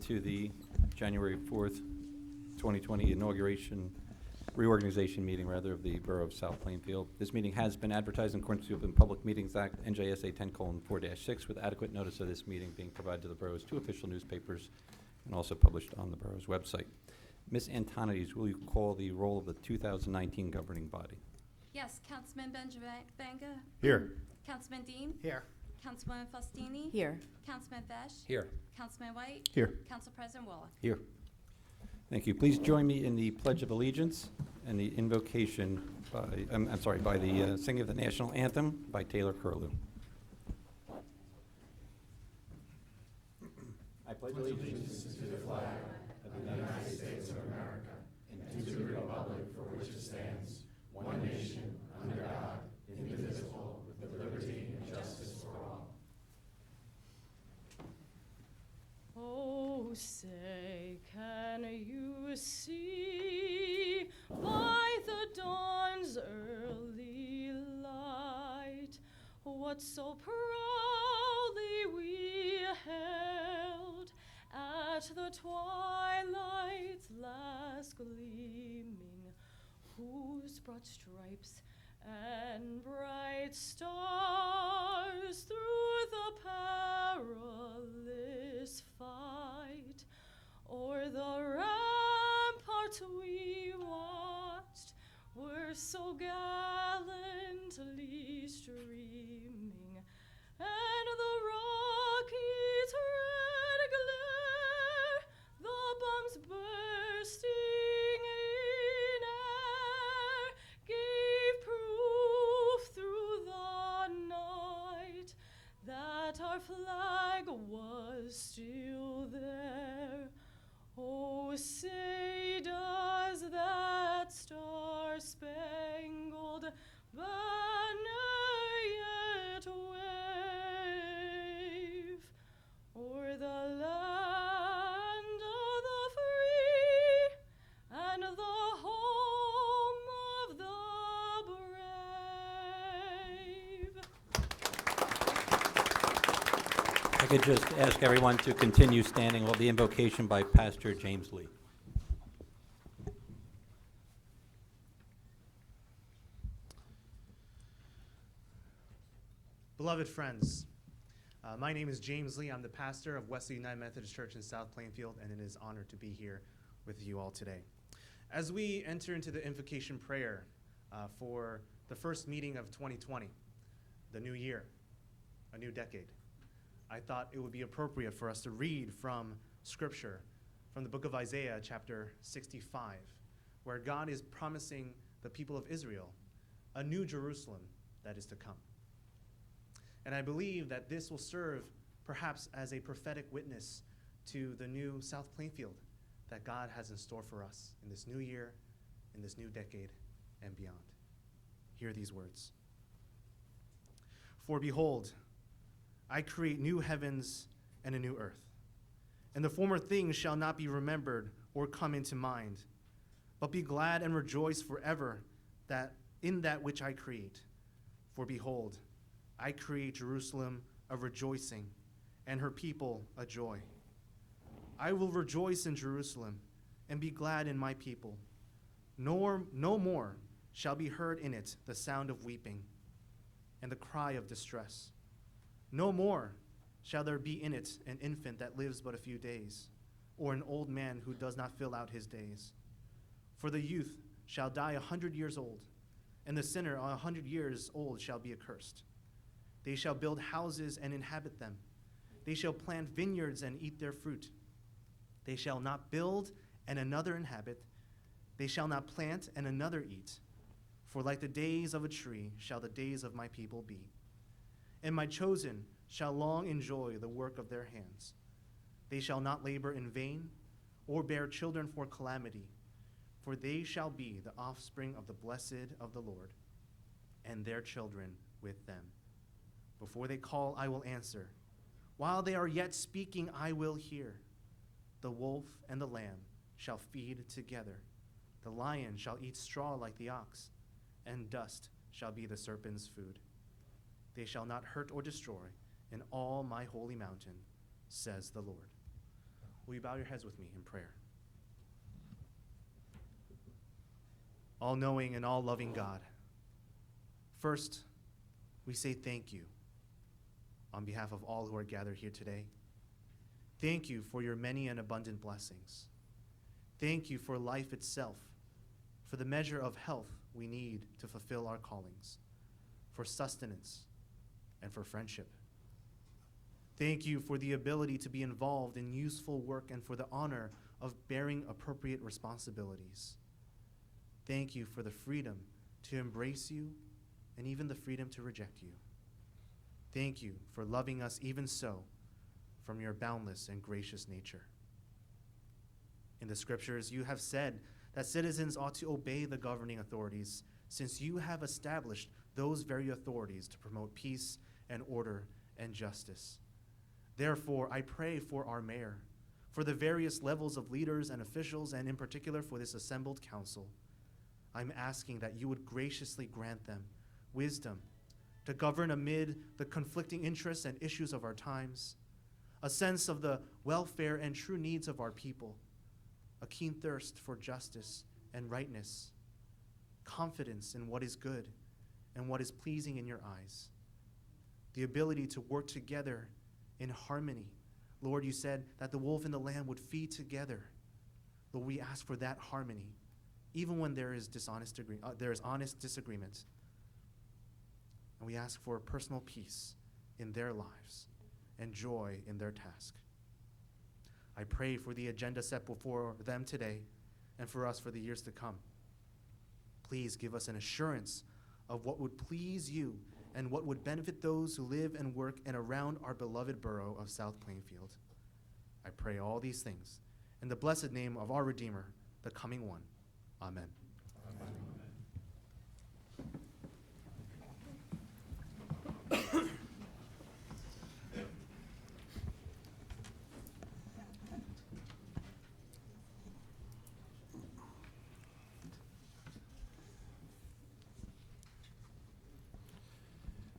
to the January 4th, 2020 reorganization meeting of the Borough of South Plainfield. This meeting has been advertised in accordance with the Open Public Meetings Act, NJSA 10:4-6, with adequate notice of this meeting being provided to the borough's two official newspapers and also published on the borough's website. Ms. Antonides, will you call the roll of the 2019 governing body? Yes, Councilman Benjavanga. Here. Councilman Dean. Here. Councilwoman Faustini. Here. Councilman Fesh. Here. Councilman White. Here. Council President Wallach. Here. Thank you. Please join me in the Pledge of Allegiance and the invocation by the singing of the national anthem by Taylor Curlew. I pledge allegiance to the flag of the United States of America and to the republic for which it stands, one nation, under God, indivisible, with liberty and justice for all. Oh, say, can you see by the dawn's early light what so proudly we held at the twilight's last gleaming, whose broad stripes and bright stars through the perilous fight o'er the rampart we watched were so gallantly streaming, and the rocket's red glare, the bombs bursting in air, gave proof through the night that our flag was still there. Oh, say does that star-spangled banner yet wave o'er the land of the free and the home of the brave? I could just ask everyone to continue standing while the invocation by Pastor James Lee. Beloved friends, my name is James Lee. I'm the pastor of Wesley United Methodist Church in South Plainfield, and it is an honor to be here with you all today. As we enter into the invocation prayer for the first meeting of 2020, the new year, a new decade, I thought it would be appropriate for us to read from Scripture, from the book of Isaiah, chapter 65, where God is promising the people of Israel a new Jerusalem that is to come. And I believe that this will serve perhaps as a prophetic witness to the new South Plainfield that God has in store for us in this new year, in this new decade, and beyond. Hear these words. For behold, I create new heavens and a new earth, and the former things shall not be remembered or come into mind, but be glad and rejoice forever in that which I create. For behold, I create Jerusalem a rejoicing, and her people a joy. I will rejoice in Jerusalem and be glad in my people. No more shall be heard in it the sound of weeping and the cry of distress. No more shall there be in it an infant that lives but a few days, or an old man who does not fill out his days. For the youth shall die 100 years old, and the sinner 100 years old shall be accursed. They shall build houses and inhabit them. They shall plant vineyards and eat their fruit. They shall not build and another inhabit. They shall not plant and another eat. For like the days of a tree shall the days of my people be. And my chosen shall long enjoy the work of their hands. They shall not labor in vain or bear children for calamity. For they shall be the offspring of the blessed of the Lord, and their children with them. Before they call, I will answer. While they are yet speaking, I will hear. The wolf and the lamb shall feed together. The lion shall eat straw like the ox, and dust shall be the serpent's food. They shall not hurt or destroy in all my holy mountain, says the Lord. Will you bow your heads with me in prayer? All-knowing and all-loving God, first, we say thank you on behalf of all who are gathered here today. Thank you for your many and abundant blessings. Thank you for life itself, for the measure of health we need to fulfill our callings, for sustenance, and for friendship. Thank you for the ability to be involved in useful work and for the honor of bearing appropriate responsibilities. Thank you for the freedom to embrace you and even the freedom to reject you. Thank you for loving us even so from your boundless and gracious nature. In the scriptures, you have said that citizens ought to obey the governing authorities, since you have established those very authorities to promote peace and order and justice. Therefore, I pray for our mayor, for the various levels of leaders and officials, and in particular for this assembled council. I'm asking that you would graciously grant them wisdom to govern amid the conflicting interests and issues of our times, a sense of the welfare and true needs of our people, a keen thirst for justice and rightness, confidence in what is good and what is pleasing in your eyes, the ability to work together in harmony. Lord, you said that the wolf and the lamb would feed together. Lord, we ask for that harmony, even when there is honest disagreement. And we ask for personal peace in their lives and joy in their task. I pray for the agenda set before them today and for us for the years to come. Please give us an assurance of what would please you and what would benefit those who live and work in around our beloved borough of South Plainfield. I pray all these things in the blessed name of our Redeemer, the coming one. Amen.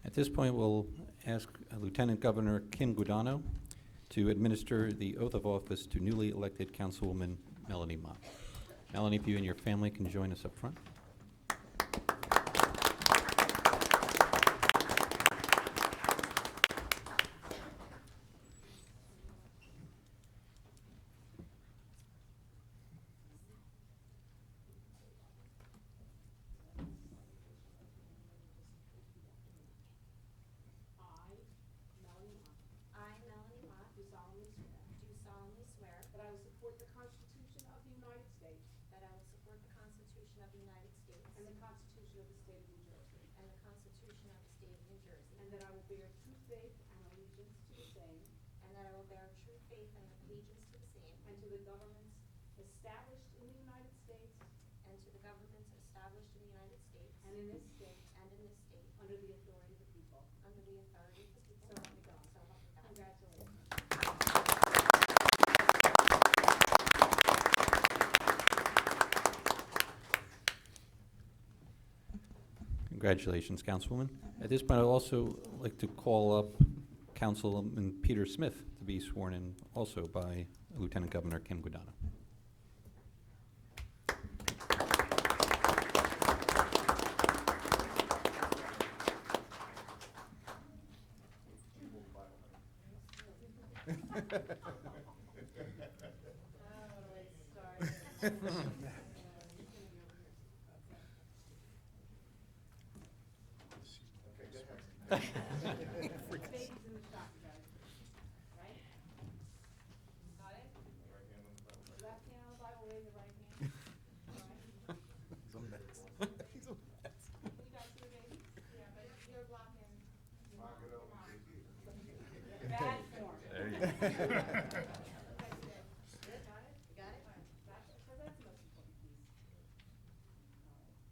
At this point, we'll ask Lieutenant Governor Kim Guadagno to administer the oath of office to newly elected Councilwoman Melanie Mott. Melanie, if you and your family can join us up front. I, Melanie Mott, do solemnly swear That I will support the Constitution of the United States that I will support the Constitution of the United States and the Constitution of the State of New Jersey, and the Constitution of the State of New Jersey, and that I will bear true faith and allegiance to the same and that I will bear true faith and allegiance to the same and to the governments established in the United States and to the governments established in the United States and in this state and in this state under the authority of the people. under the authority of the people. So help me God. So help me God. Congratulations. Congratulations, Councilwoman. At this point, I'd also like to call up Councilman Peter Smith to be sworn in also by Lieutenant Governor Kim Guadagno. Baby's in the shot, you guys. Right? Got it? Left hand on the Bible, raise the right hand. All right. He's a mess. He's a mess. You guys see the baby? Yeah, but you're blocking. Bad form. There you go. Okay, good. Got it? You got it? All right. That's the most important piece.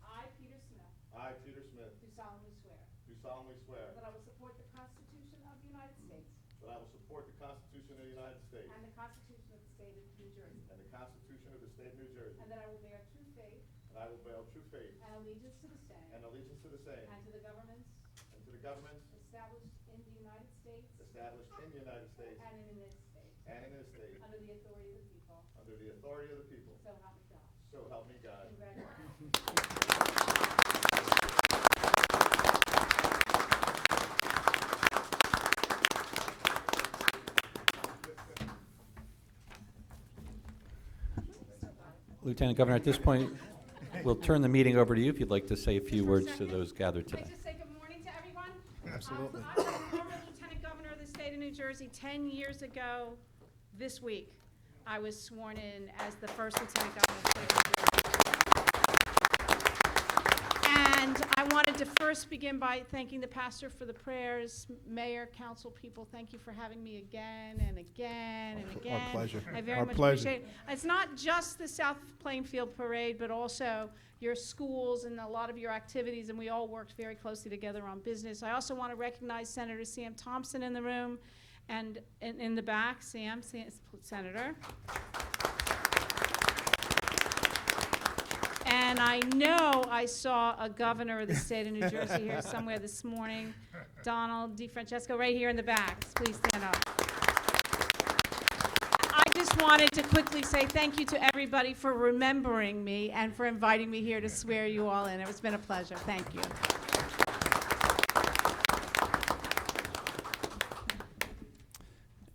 All right. I, Peter Smith, I, Peter Smith, do solemnly swear do solemnly swear that I will support the Constitution of the United States that I will support the Constitution of the United States and the Constitution of the State of New Jersey, and the Constitution of the State of New Jersey, and that I will bear true faith and I will bear true faith and allegiance to the same and allegiance to the same and to the governments and to the governments established in the United States established in the United States and in this state, and in this state, under the authority of the people, under the authority of the people. so help me God. So help me God. Congratulations. Lieutenant Governor, at this point, we'll turn the meeting over to you if you'd like to say a few words to those gathered Can I today. just say good morning to everyone? Absolutely. I was the former Lieutenant Governor of the state of New Jersey 10 years ago this week. I was sworn in as the first Lieutenant Governor of the state of New Jersey. And I wanted to first begin by thanking the pastor for the prayers. Mayor, council people, thank you for having me again and again and again. Our pleasure. I very Our much pleasure. appreciate it. It's not just the South Plainfield Parade, but also your schools and a lot of your activities, and we all worked very closely together on business. I also want to recognize Senator Sam Thompson in the room and in the back, Sam, Senator. And I know I saw a governor of the state of New Jersey here somewhere this morning, Donald DeFrancesco, right here in the back. Please stand up. I just wanted to quickly say thank you to everybody for remembering me and for inviting me here to swear you all in. It's been a pleasure. Thank you.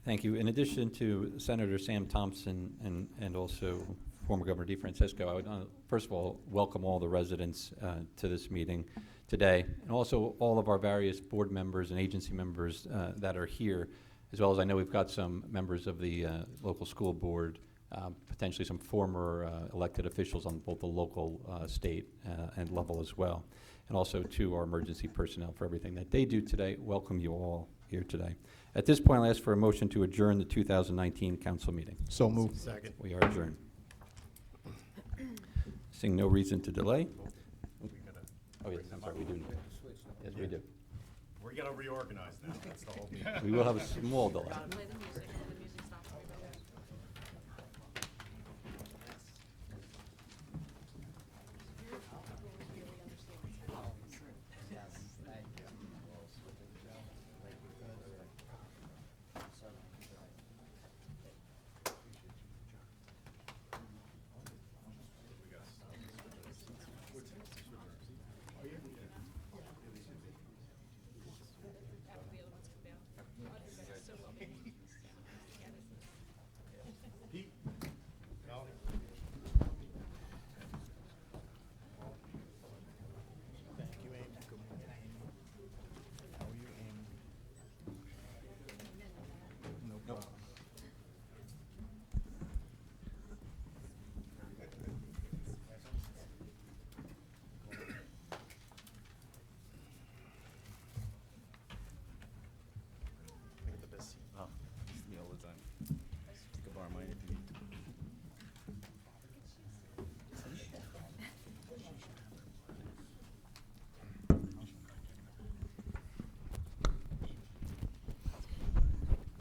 Thank you. In addition to Senator Sam Thompson and also former Governor DeFrancesco, I would first of all welcome all the residents to this meeting today, and also all of our various board members and agency members that are here, as well as I know we've got some members of the local school board, potentially some former elected officials on both the local, state, and level as well, and also to our emergency personnel for everything that they do today. Welcome you all here today. At this point, I'll ask for a motion to adjourn the 2019 council meeting. So moved. Second. We are adjourned. Seeing no reason to delay. Oh, yes, I'm sorry, we do. Yes, we do. We're gonna reorganize now, that's the whole deal. We will have a small delay.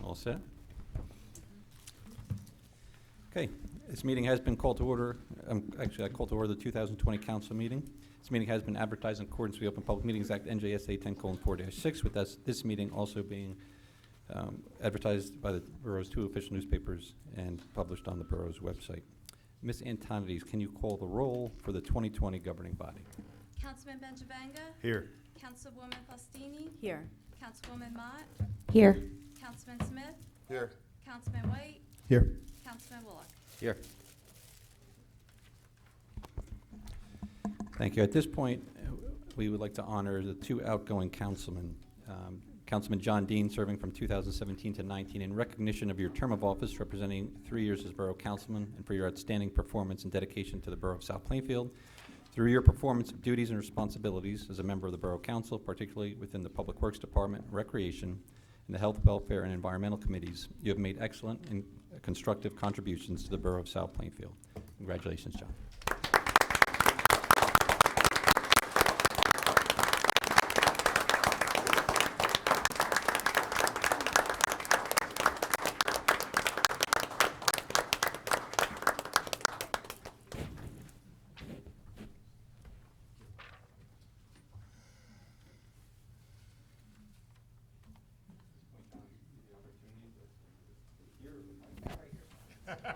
All set? Okay, this meeting has been called to order. Actually, I called to order the 2020 council meeting. This meeting has been advertised in accordance with the Open Public Meetings Act, NJSA 10:4-6, with this meeting also being advertised by the borough's 2 official newspapers and published on the borough's website. Ms. Antonides, can you call the roll for the 2020 governing body? Councilman Benjavanga. Here. Councilwoman Faustini. Here. Councilwoman Mott. Here. Councilman Smith. Here. Councilman White. Here. Councilman Bullock. Here. Thank you. At this point, we would like to honor the 2 outgoing councilmen. Councilman John Dean, serving from 2017 to 19, in recognition of your term of office representing 3 years as Borough Councilman and for your outstanding performance and dedication to the Borough of South Plainfield. Through your performance of duties and responsibilities as a member of the Borough Council, particularly within the Public Works Department, Recreation, and the Health, Welfare, and Environmental Committees, you have made excellent and constructive contributions to the Borough of South Plainfield. Congratulations, John.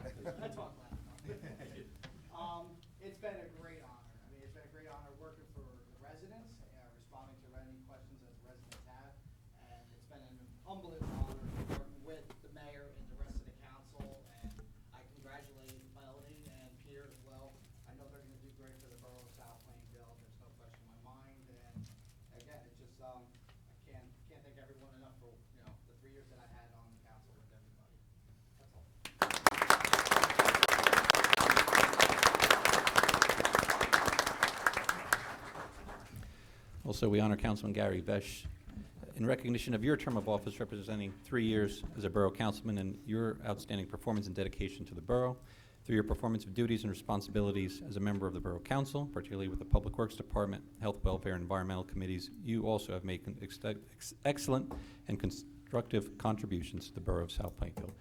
I talk loud enough. It's been a great honor. I mean, it's been a great honor working for the residents, responding to any questions that the residents have. And it's been an humbling honor working with the mayor and the rest of the council. And I congratulate Melody and Peter as well. I know they're gonna do great for the borough of South Plainfield. There's no question in my mind. And again, it's just, I can't thank everyone enough for, the 3 years that I had on the council with everybody. That's all. Also, we honor Councilman Gary Vesh in recognition of your term of office representing 3 years as a borough councilman and your outstanding performance and dedication to the borough. Through your performance of duties and responsibilities as a member of the Borough Council, particularly with the Public Works Department, Health, Welfare, and Environmental Committees, you also have made excellent and constructive contributions to the Borough of South Plainfield.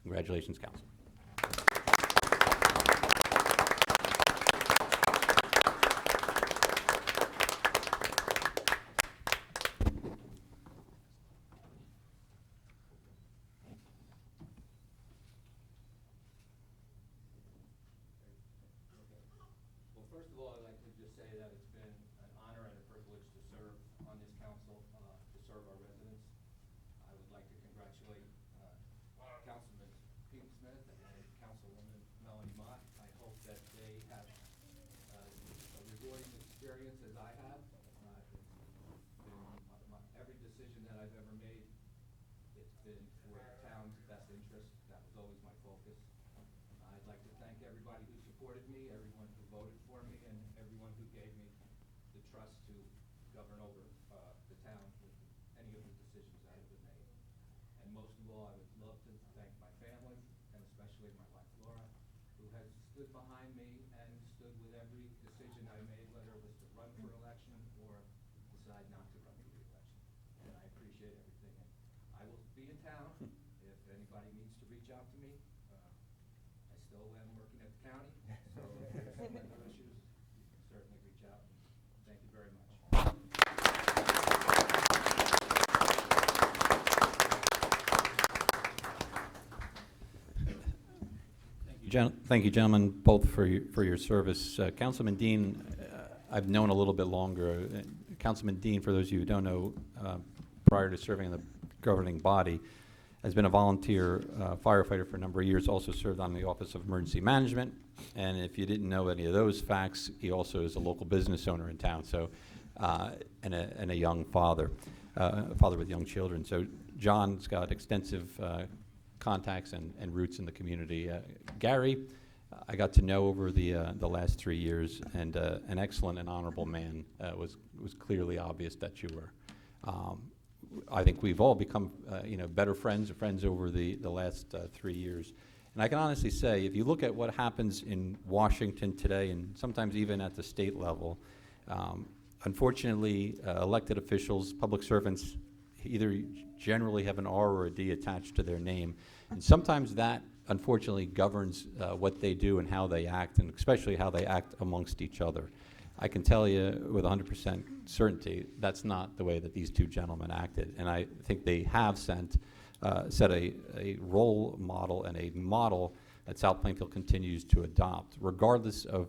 Congratulations, Council. Well, first of all, I'd like to just say that it's been an honor and a privilege to serve on this council, to serve our residents. I would like to congratulate Councilman Pete Smith and Councilwoman Melanie Mott. I hope that they have a rewarding experience as I have. Every decision that I've ever made, it's been for the town's best interest. That was always my focus. I'd like to thank everybody who supported me, everyone who voted for me, and everyone who gave me the trust to govern over the town with any of the decisions that have been made. And most of all, I would love to thank my family, and especially my wife Laura, who has stood behind me and stood with every decision I made, whether it was to run for election or decide not to run for re-election. And I appreciate everything. And I will be in town if anybody needs to reach out to me. I still am working at the county, so if there's some other issues, you can certainly reach out. Thank you very much. Thank you, gentlemen, both for your service. Councilman Dean, I've known a little bit longer. Councilman Dean, for those of you who don't know, prior to serving in the governing body, has been a volunteer firefighter for a number of years, also served on the Office of Emergency Management. And if you didn't know any of those facts, he also is a local business owner in town, so and a young father, father with young children. So John's got extensive contacts and roots in the community. Gary, I got to know over the last 3 years, and an excellent and honorable man. Was clearly obvious that you were. I think we've all become better friends over the last 3 years. And I can honestly say, if you look at what happens in Washington today, and sometimes even at the state level, unfortunately, elected officials, public servants, either generally have an R or a D attached to their name. And sometimes that, unfortunately, governs what they do and how they act, and especially how they act amongst each other. I can tell you with 100% certainty that's not the way that these two gentlemen acted. And I think they have set a role model and a model that South Plainfield continues to adopt, regardless of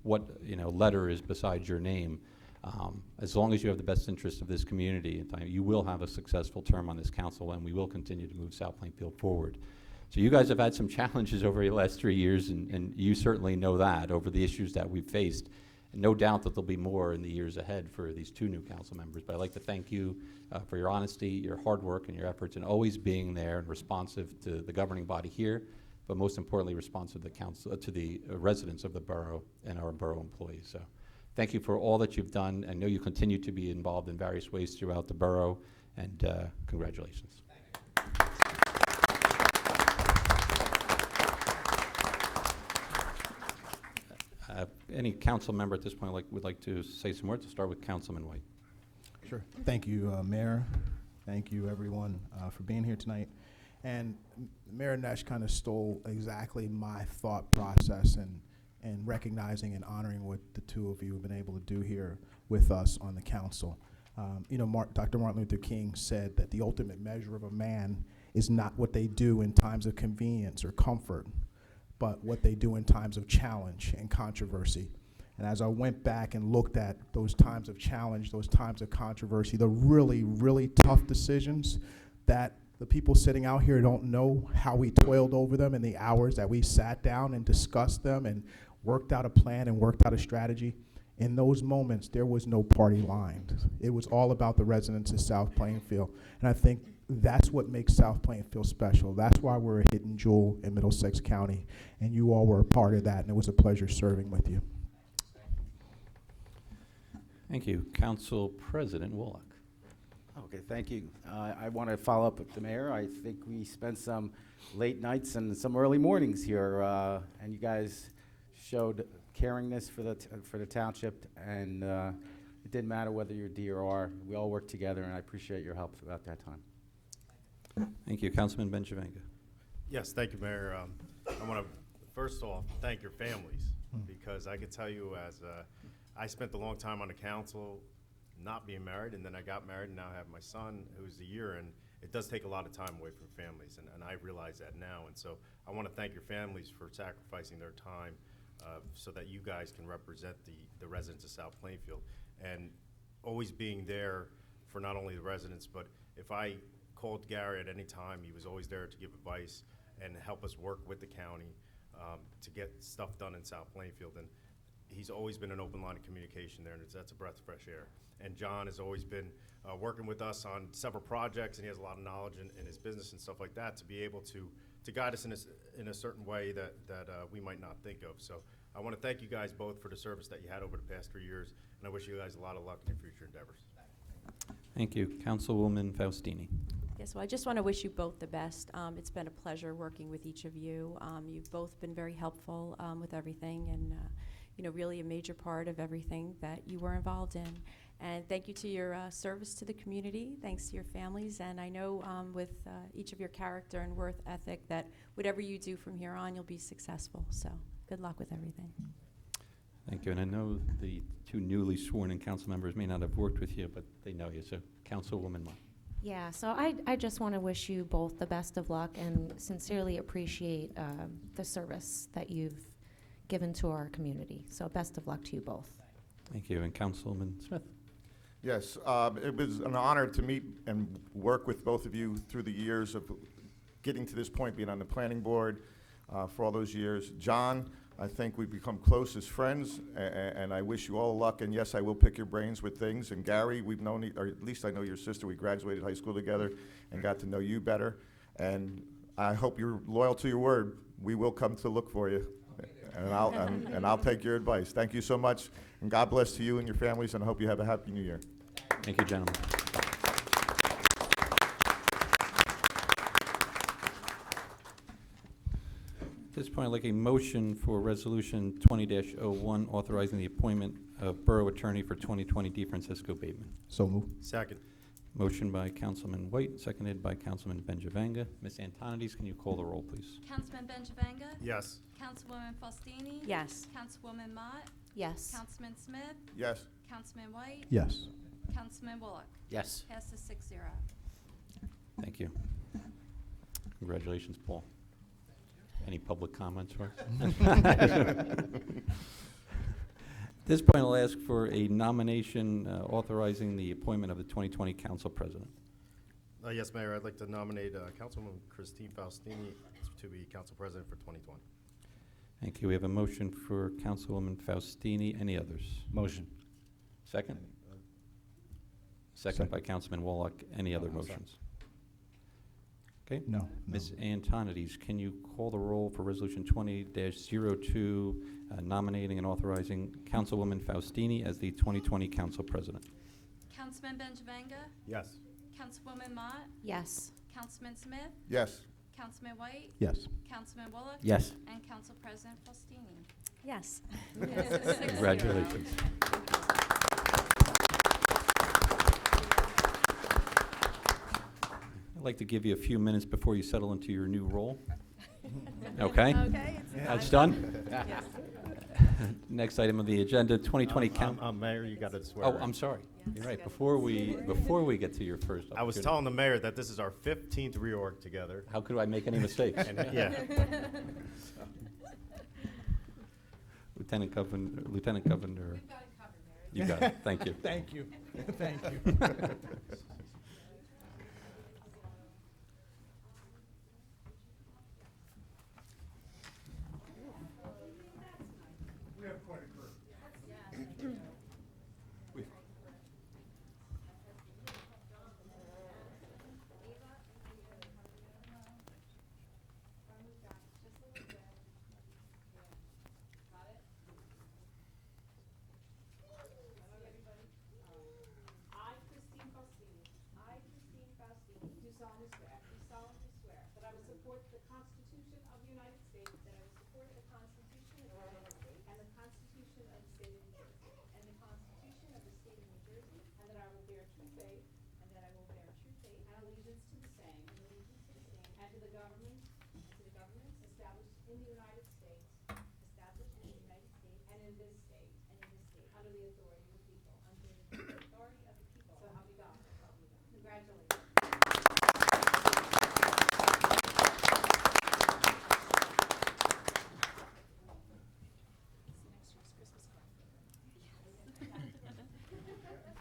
what letter is beside your name. As long as you have the best interest of this community, you will have a successful term on this council, and we will continue to move South Plainfield forward. So you guys have had some challenges over the last 3 years, and you certainly know that over the issues that we've faced. And no doubt that there'll be more in the years ahead for these two new council members. But I'd like to thank you for your honesty, your hard work, and your efforts, and always being there and responsive to the governing body here, but most importantly, responsive to the council, to the residents of the borough and our borough employees. So thank you for all that you've done. I know you continue to be involved in various ways throughout the borough, and congratulations. Any council member at this point would like to say some words? To start with Councilman White. Sure. Thank you, Mayor. Thank you, everyone, for being here tonight. And Mayor Nesh kind of stole exactly my thought process and recognizing and honoring what the two of you have been able to do here with us on the council. Dr. Martin Luther King said that the ultimate measure of a man is not what they do in times of convenience or comfort, but what they do in times of challenge and controversy. And as I went back and looked at those times of challenge, those times of controversy, the really, really tough decisions that the people sitting out here don't know how we toiled over them in the hours that we sat down and discussed them and worked out a plan and worked out a strategy. In those moments, there was no party line. It was all about the residents of South Plainfield. And I think that's what makes South Plainfield special. That's why we're a hidden jewel in Middlesex County. And you all were a part of that, and it was a pleasure serving with you. Thank you. Council President Wallach. Okay, thank you. I want to follow up with the mayor. I think we spent some late nights and some early mornings here, and you guys showed caringness for the township, and it didn't matter whether you're D or R. We all worked together, and I appreciate your help throughout that time. Thank you. Councilman Benjavanga. Yes, thank you, Mayor. I want to, first off, thank your families, because I can tell you as I spent a long time on the council not being married, and then I got married, and now I have my son who's a year, and it does take a lot of time away from families, and I realize that now. And so I want to thank your families for sacrificing their time so that you guys can represent the residents of South Plainfield, and always being there for not only the residents, but if I called Gary at any time, he was always there to give advice and help us work with the county to get stuff done in South Plainfield. And he's always been an open line of communication there, and that's a breath of fresh air. And John has always been working with us on several projects, and he has a lot of knowledge in his business and stuff like that to be able to guide us in a certain way that we might not think of. So I want to thank you guys both for the service that you had over the past 3 years, and I wish you guys a lot of luck in your future endeavors. Thank you. Councilwoman Faustini. Yes, well, I just want to wish you both the best. It's been a pleasure working with each of you. You've both been very helpful with everything, and really a major part of everything that you were involved in. And thank you to your service to the community. Thanks to your families. And I know with each of your character and work ethic that whatever you do from here on, you'll be successful. So good luck with everything. Thank you. And I know the two newly sworn-in council members may not have worked with you, but they know you. So Councilwoman Mott. Yeah, so I just want to wish you both the best of luck and sincerely appreciate the service that you've given to our community. So best of luck to you both. Thank you. And Councilman Smith. Yes, it was an honor to meet and work with both of you through the years of getting to this point, being on the planning board for all those years. John, I think we've become close as friends, and I wish you all luck. And yes, I will pick your brains with things. And Gary, we've known, or at least I know your sister. We graduated high school together and got to know you better. And I hope you're loyal to your word. We will come to look for you, and I'll take your advice. Thank you so much, and God bless to you and your families. And I hope you have a happy New Year. Thank you, gentlemen. At this point, I'd like a motion for Resolution 20-01, authorizing the appointment of Borough Attorney for 2020 DeFrancisco Bateman. So move. Second. Motion by Councilman White, seconded by Councilman Benjavanga. Ms. Antonides, can you call the roll, please? Councilman Benjavanga? Yes. Councilwoman Faustini? Yes. Councilwoman Mott? Yes. Councilman Smith? Yes. Councilman White? Yes. Councilman Bullock? Yes. Passes 6-0. Thank you. Congratulations, Paul. Any public comments for us? At this point, I'll ask for a nomination authorizing the appointment of the 2020 council president. Yes, Mayor, I'd like to nominate Councilwoman Christine Faustini to be council president for 2020. Thank you. We have a motion for Councilwoman Faustini. Any others? Motion. Second? Second by Councilman Wallach. Any other motions? Okay. No. Ms. Antonides, can you call the roll for Resolution 20-02, nominating and authorizing Councilwoman Faustini as the 2020 council president? Councilman Benjavanga? Yes. Councilwoman Mott? Yes. Councilman Smith? Yes. Councilman White? Yes. Councilman Bullock? Yes. And Council President Faustini? Yes. Passes 6-0. Congratulations. I'd like to give you a few minutes before you settle into your new role. Okay? Okay. That's done? Next item of the agenda, 2020 Mayor, you got to swear. Oh, I'm sorry. You're right. Before we get to your first I was opportunity. telling the mayor that this is our 15th reorg together. How could I make any mistakes? And, yeah. Lieutenant Governor, Lieutenant Governor. We've got it covered, Mayor. You got it, thank you. Thank you. Thank you. I, Christine Faustini. I, Christine Faustini. Do solemnly swear. Do solemnly swear. That I will support the Constitution of the United States. That I will support the Constitution of the United States. And the Constitution of the State of New Jersey. And the Constitution of the State of New Jersey. And that I will bear true faith. And that I will bear true faith. And allegiance to the same. And allegiance to the same. And to the government. And to the governments established in the United States. Established in the United States. And in this state. And in this state. Under the authority of the people. Under the authority of the people. So help me God. So help me God. Congratulations.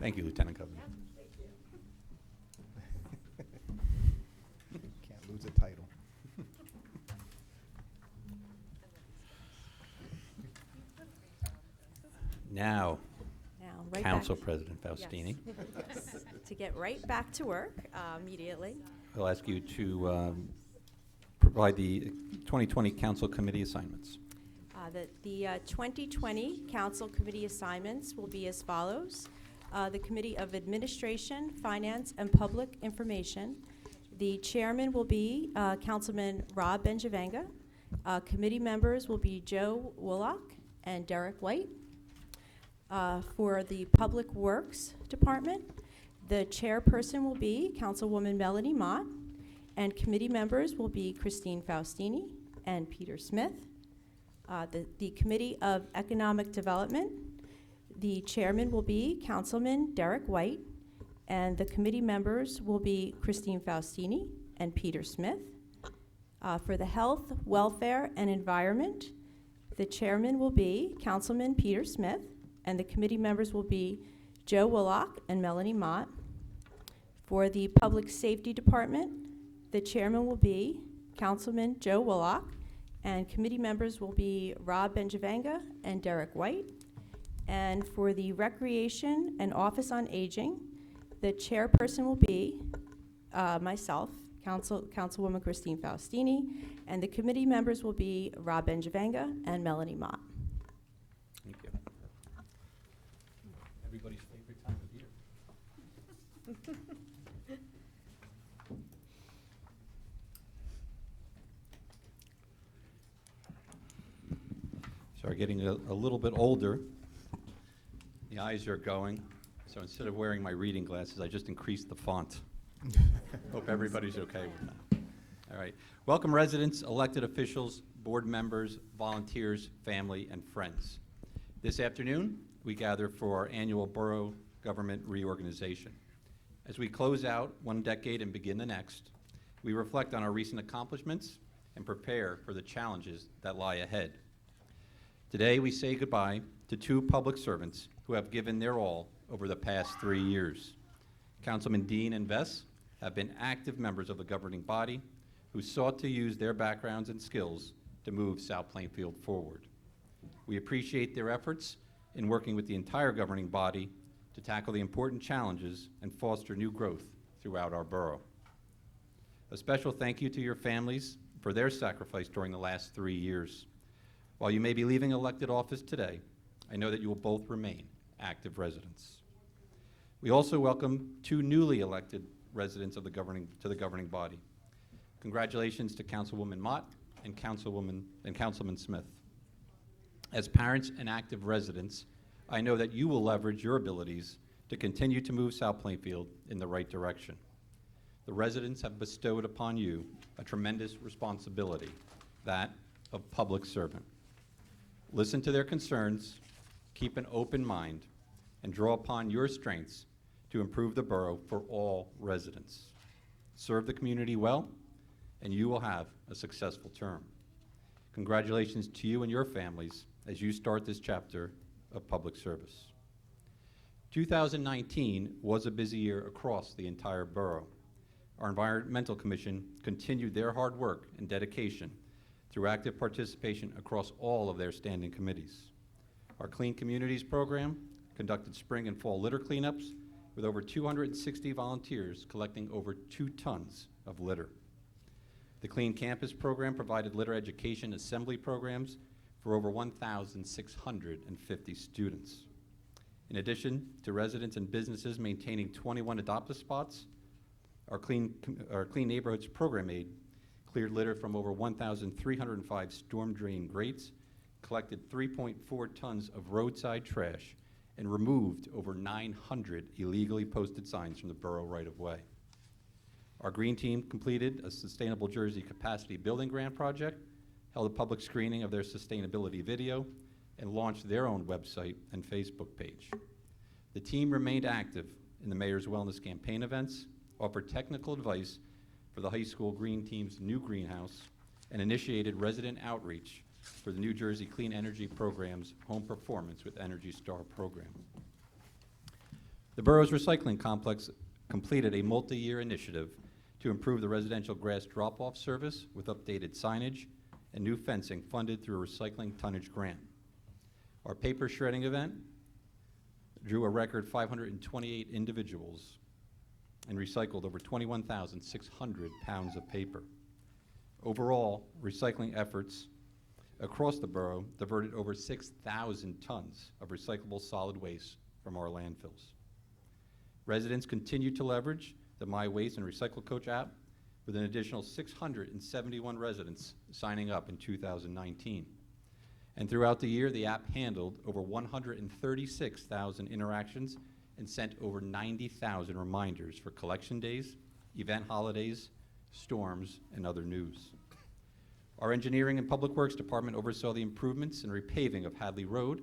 Thank you, Lieutenant Governor. Can't lose a title. Now, Now, right Council back. President Faustini, Yes. To get right back to work immediately. I'll ask you to provide the 2020 Council Committee assignments. The 2020 Council Committee assignments will be as follows. The Committee of Administration, Finance, and Public Information. The chairman will be Councilman Rob Benjavanga. Committee members will be Joe Woolock and Derek White. For the Public Works Department, the chairperson will be Councilwoman Melanie Mott, and committee members will be Christine Faustini and Peter Smith. The Committee of Economic Development, the chairman will be Councilman Derek White, and the committee members will be Christine Faustini and Peter Smith. For the Health, Welfare, and Environment, the chairman will be Councilman Peter Smith, and the committee members will be Joe Woolock and Melanie Mott. For the Public Safety Department, the chairman will be Councilman Joe Woolock, and committee members will be Rob Benjavanga and Derek White. And for the Recreation and Office on Aging, the chairperson will be myself, Councilwoman Christine Faustini, and the committee members will be Rob Benjavanga and Melanie Mott. Thank you. Everybody's favorite time of year. So we're getting a little bit older. The eyes are going. So instead of wearing my reading glasses, I just increased the font. Hope everybody's okay with that. All right. Welcome residents, elected officials, board members, volunteers, family, and friends. This afternoon, we gather for our annual borough government reorganization. As we close out one decade and begin the next, we reflect on our recent accomplishments and prepare for the challenges that lie ahead. Today, we say goodbye to two public servants who have given their all over the past 3 years. Councilman Dean and Vess have been active members of the governing body who sought to use their backgrounds and skills to move South Plainfield forward. We appreciate their efforts in working with the entire governing body to tackle the important challenges and foster new growth throughout our borough. A special thank you to your families for their sacrifice during the last 3 years. While you may be leaving elected office today, I know that you will both remain active residents. We also welcome two newly elected residents of the governing body. Congratulations to Councilwoman Mott and Councilman Smith. As parents and active residents, I know that you will leverage your abilities to continue to move South Plainfield in the right direction. The residents have bestowed upon you a tremendous responsibility, that of public servant. Listen to their concerns, keep an open mind, and draw upon your strengths to improve the borough for all residents. Serve the community well, and you will have a successful term. Congratulations to you and your families as you start this chapter of public service. 2019 was a busy year across the entire borough. Our Environmental Commission continued their hard work and dedication through active participation across all of their standing committees. Our Clean Communities program conducted spring and fall litter cleanups with over 260 volunteers collecting over 2 tons of litter. The Clean Campus program provided litter education assembly programs for over 1,650 students. In addition to residents and businesses maintaining 21 adopt-a spots, our Clean Neighborhoods program aid cleared litter from over 1,305 storm drain grates, collected 3.4 tons of roadside trash, and removed over 900 illegally posted signs from the borough right-of-way. Our Green Team completed a Sustainable Jersey Capacity Building Grant project, held a public screening of their sustainability video, and launched their own website and Facebook page. The team remained active in the Mayor's Wellness Campaign events, offered technical advice for the high school Green Team's new greenhouse, and initiated resident outreach for the New Jersey Clean Energy Program's Home Performance with Energy Star program. The borough's recycling complex completed a multi-year initiative to improve the residential grass drop-off service with updated signage and new fencing funded through a recycling tonnage grant. Our paper shredding event drew a record 528 individuals and recycled over 21,600 pounds of paper. Overall, recycling efforts across the borough diverted over 6,000 tons of recyclable solid waste from our landfills. Residents continue to leverage the My Waste and Recycle Coach app, with an additional 671 residents signing up in 2019. And throughout the year, the app handled over 136,000 interactions and sent over 90,000 reminders for collection days, event holidays, storms, and other news. Our Engineering and Public Works Department oversaw the improvements and repaving of Hadley Road,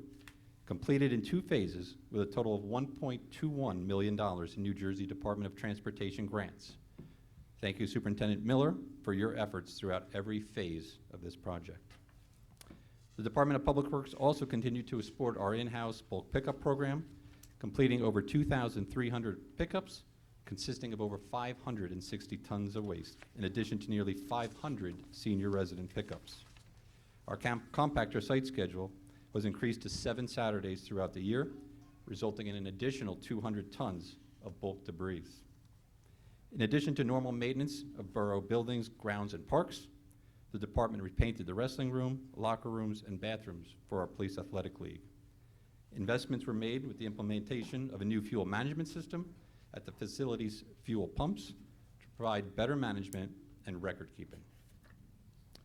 completed in 2 phases with a total of $1.21 million in New Jersey Department of Transportation grants. Thank you, Superintendent Miller, for your efforts throughout every phase of this project. The Department of Public Works also continued to support our in-house bulk pickup program, completing over 2,300 pickups, consisting of over 560 tons of waste, in addition to nearly 500 senior resident pickups. Our compactor site schedule was increased to 7 Saturdays throughout the year, resulting in an additional 200 tons of bulk debris. In addition to normal maintenance of borough buildings, grounds, and parks, the department repainted the wrestling room, locker rooms, and bathrooms for our Police Athletic League. Investments were made with the implementation of a new fuel management system at the facility's fuel pumps to provide better management and record keeping.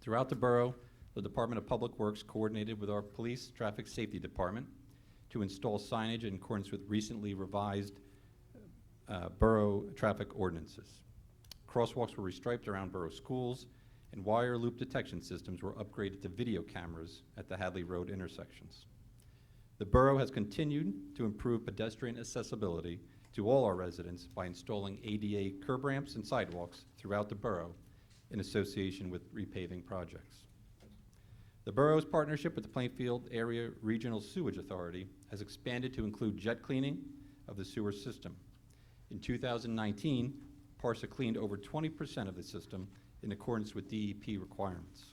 Throughout the borough, the Department of Public Works coordinated with our Police Traffic Safety Department to install signage in accordance with recently revised borough traffic ordinances. Crosswalks were restriped around borough schools, and wire loop detection systems were upgraded to video cameras at the Hadley Road intersections. The borough has continued to improve pedestrian accessibility to all our residents by installing ADA curb ramps and sidewalks throughout the borough in association with repaving projects. The borough's partnership with the Plainfield Area Regional Sewage Authority has expanded to include jet cleaning of the sewer system. In 2019, PARSA cleaned over 20% of the system in accordance with DEP requirements.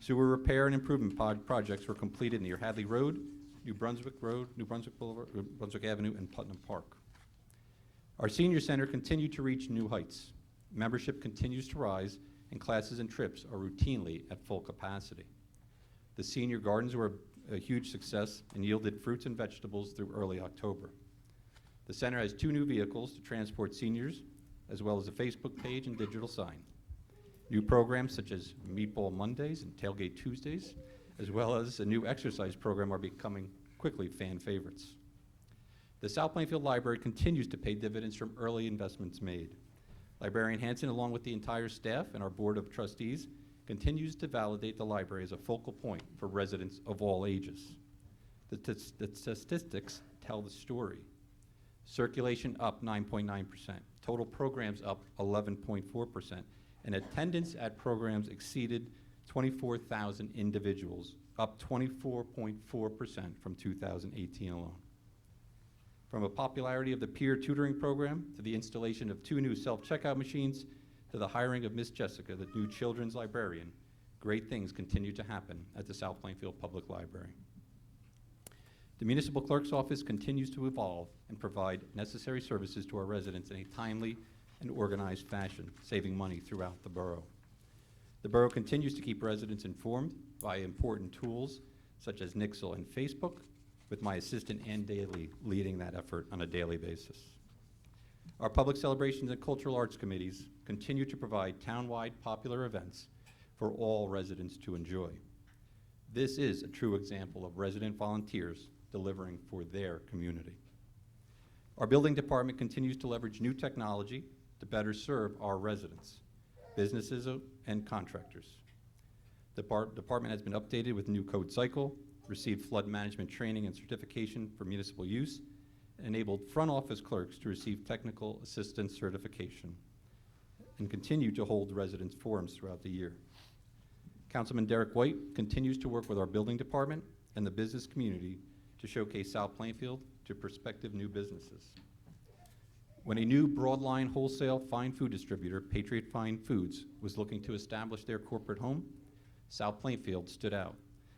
Sewer repair and improvement projects were completed near Hadley Road, New Brunswick Road, New Brunswick Boulevard, Brunswick Avenue, and Putnam Park. Our senior center continued to reach new heights. Membership continues to rise, and classes and trips are routinely at full capacity. The senior gardens were a huge success and yielded fruits and vegetables through early October. The center has 2 new vehicles to transport seniors, as well as a Facebook page and digital sign. New programs such as Meatball Mondays and Tailgate Tuesdays, as well as a new exercise program, are becoming quickly fan favorites. The South Plainfield Library continues to pay dividends from early investments made. Librarian Hanson, along with the entire staff and our Board of Trustees, continues to validate the library as a focal point for residents of all ages. The statistics tell the story. Circulation up 9.9%, total programs up 11.4%, and attendance at programs exceeded 24,000 individuals, up 24.4% from 2018 alone. From a popularity of the peer tutoring program to the installation of 2 new self-checkout machines to the hiring of Miss Jessica, the new children's librarian, great things continue to happen at the South Plainfield Public Library. The municipal clerk's office continues to evolve and provide necessary services to our residents in a timely and organized fashion, saving money throughout the borough. The borough continues to keep residents informed by important tools such as Nixle and Facebook, with my assistant Ann Daly leading that effort on a daily basis. Our public celebrations and cultural arts committees continue to provide townwide popular events for all residents to enjoy. This is a true example of resident volunteers delivering for their community. Our building department continues to leverage new technology to better serve our residents, businesses, and contractors. The department has been updated with new code cycle, received flood management training and certification for municipal use, and enabled front office clerks to receive technical assistance certification, and continue to hold residents forums throughout the year. Councilman Derek White continues to work with our building department and the business community to showcase South Plainfield to prospective new businesses. When a new broadline wholesale fine food distributor, Patriot Fine Foods, was looking to establish their corporate home, South Plainfield stood out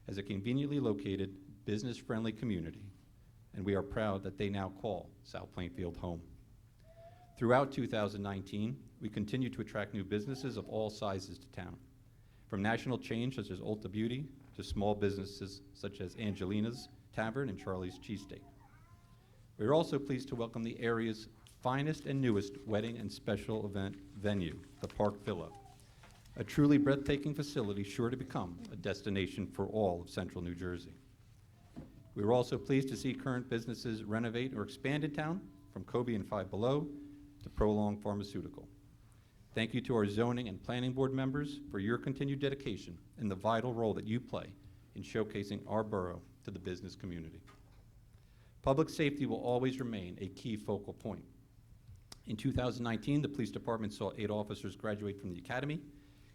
as a conveniently located, business-friendly community, and we are proud that they now call South Plainfield home. Throughout 2019, we continue to attract new businesses of all sizes to town, from national chains such as Ulta Beauty to small businesses such as Angelina's Tavern and Charlie's Cheesesteak. We are also pleased to welcome the area's finest and newest wedding and special event venue, the Park Villa, a truly breathtaking facility sure to become a destination for all of central New Jersey. We were also pleased to see current businesses renovate or expand in town, from Kobe and Five Below to Prolong Pharmaceutical. Thank you to our zoning and planning board members for your continued dedication and the vital role that you play in showcasing our borough to the business community. Public safety will always remain a key focal point. In 2019, the police department saw 8 officers graduate from the academy,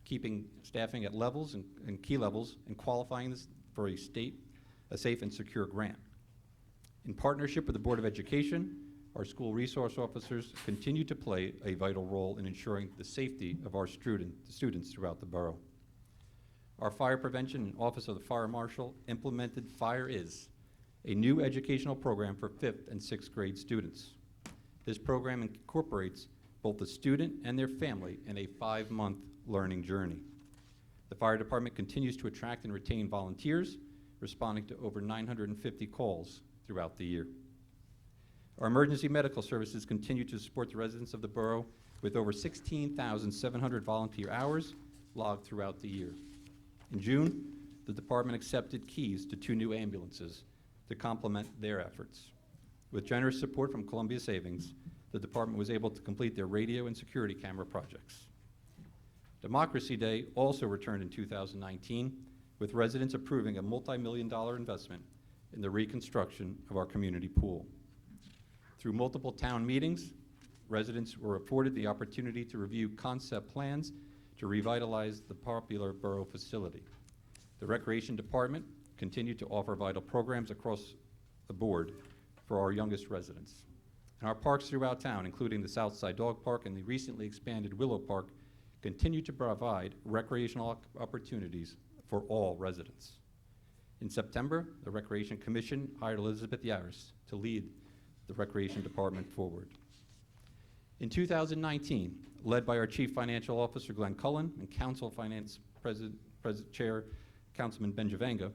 keeping staffing at levels and key levels and qualifying this for a safe and secure grant. In partnership with the Board of Education, our school resource officers continue to play a vital role in ensuring the safety of our students throughout the borough. Our Fire Prevention and Office of the Fire Marshal implemented Fire Is, a new educational program for 5th and 6th grade students. This program incorporates both the student and their family in a 5-month learning journey. The fire department continues to attract and retain volunteers, responding to over 950 calls throughout the year. Our emergency medical services continue to support the residents of the borough with over 16,700 volunteer hours logged throughout the year. In June, the department accepted keys to 2 new ambulances to complement their efforts. With generous support from Columbia Savings, the department was able to complete their radio and security camera projects. Democracy Day also returned in 2019, with residents approving a multi-million-dollar investment in the reconstruction of our community pool. Through multiple town meetings, residents were afforded the opportunity to review concept plans to revitalize the popular borough facility. The Recreation Department continued to offer vital programs across the board for our youngest residents. And our parks throughout town, including the Southside Dog Park and the recently expanded Willow Park, continue to provide recreational opportunities for all residents. In September, the Recreation Commission hired Elizabeth Yaris to lead the Recreation Department forward. In 2019, led by our Chief Financial Officer, Glenn Cullen, and Council Finance Chair, Councilman Benjavanga,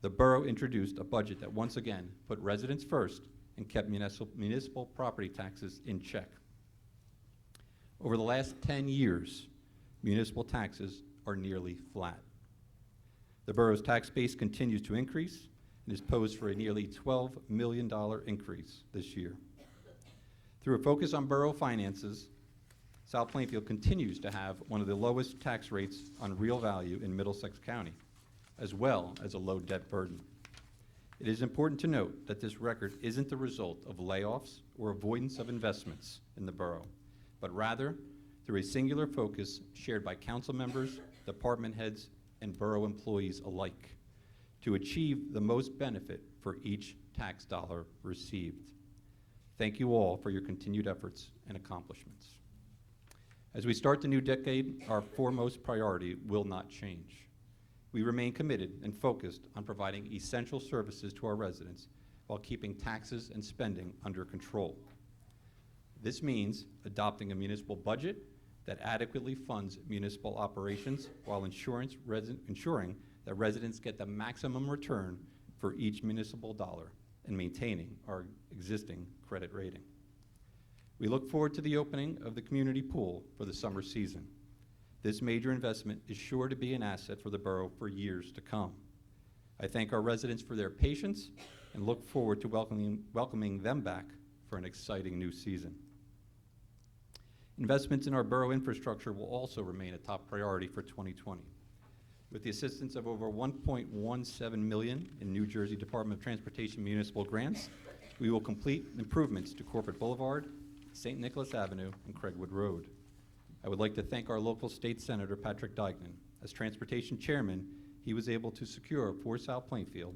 the borough introduced a budget that once again put residents first and kept municipal property taxes in check. Over the last 10 years, municipal taxes are nearly flat. The borough's tax base continues to increase and is posed for a nearly $12 million increase this year. Through a focus on borough finances, South Plainfield continues to have one of the lowest tax rates on real value in Middlesex County, as well as a low debt burden. It is important to note that this record isn't the result of layoffs or avoidance of investments in the borough, but rather through a singular focus shared by council members, department heads, and borough employees alike to achieve the most benefit for each tax dollar received. Thank you all for your continued efforts and accomplishments. As we start the new decade, our foremost priority will not change. We remain committed and focused on providing essential services to our residents while keeping taxes and spending under control. This means adopting a municipal budget that adequately funds municipal operations while ensuring that residents get the maximum return for each municipal dollar and maintaining our existing credit rating. We look forward to the opening of the community pool for the summer season. This major investment is sure to be an asset for the borough for years to come. I thank our residents for their patience and look forward to welcoming them back for an exciting new season. Investments in our borough infrastructure will also remain a top priority for 2020. With the assistance of over $1.17 million in New Jersey Department of Transportation municipal grants, we will complete improvements to Corporate Boulevard, St. Nicholas Avenue, and Craigwood Road. I would like to thank our local state senator, Patrick Dykman. As transportation chairman, he was able to secure for South Plainfield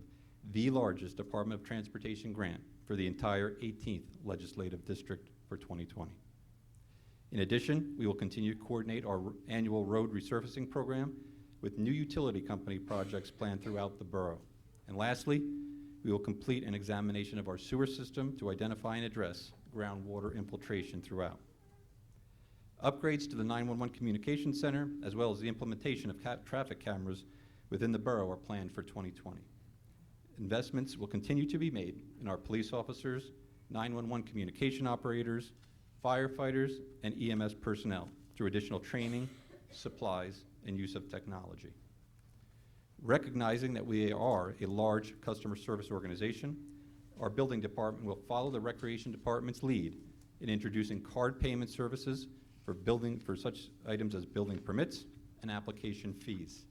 the largest Department of Transportation grant for the entire 18th legislative district for 2020. In addition, we will continue to coordinate our annual road resurfacing program with new utility company projects planned throughout the borough. And lastly, we will complete an examination of our sewer system to identify and address groundwater infiltration throughout. Upgrades to the 911 communication center, as well as the implementation of traffic cameras within the borough, are planned for 2020. Investments will continue to be made in our police officers, 911 communication operators, firefighters, and EMS personnel through additional training, supplies, and use of technology. Recognizing that we are a large customer service organization, our building department will follow the recreation department's lead in introducing card payment services for such items as building permits and application fees.